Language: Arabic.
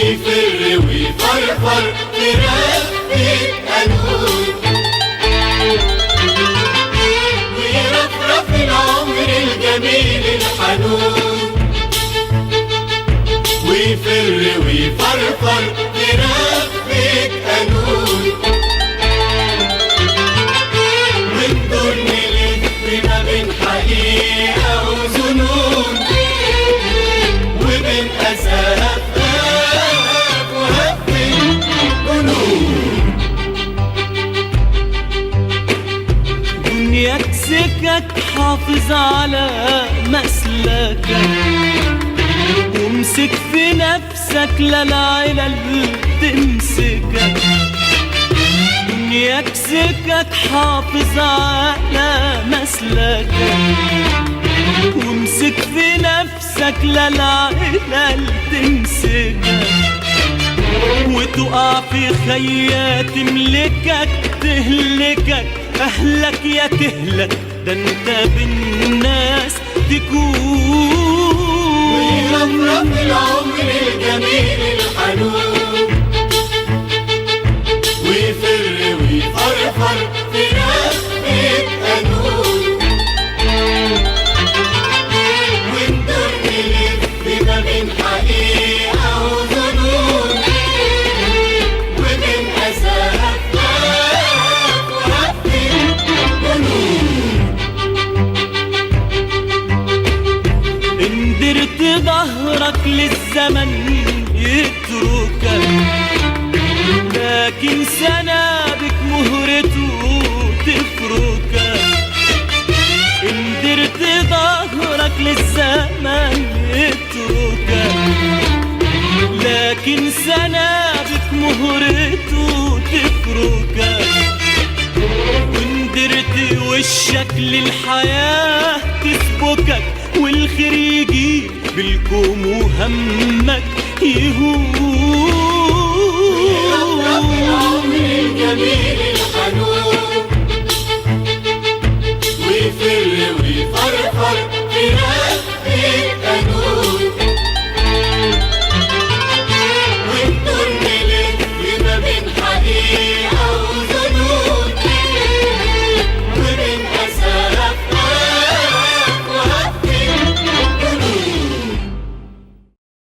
ويفر ويفرفر في رقبة قانون، ويرفرف العمر الجميل الحنون. ويفر ويفرفر في رقبة قانون، وندور نلف ما بين حقيقة وظنون، وبين أساف وهف جنون. دنياك سكك حافظ على مسلكك، وامسك في نفسك لا العلل تمسكك. دنياك سكك حافظ على مسلكك، وامسك في نفسك لا العلل تمسكك. وتقع في خيات تملكك تهلكك، أهلك يا تهلك ده انت بالناس تكون. ويرفرف العمر الجميل الحنون، ويفر ويفرفر في رقبة قانون. وندور نلف ما بين حقيقة وظنون، وبين أساف وهف جنون. إن درت ظهرك للزمن يتركك، لكن سنابك مهرته تفركك. إن درت ظهرك للزمن يتركك، لكن سنابك مهرته تفركك. وإن درت وشك للحياة تسبكك، والخير يجي بالكوم وهمك يهون. العمر الجميل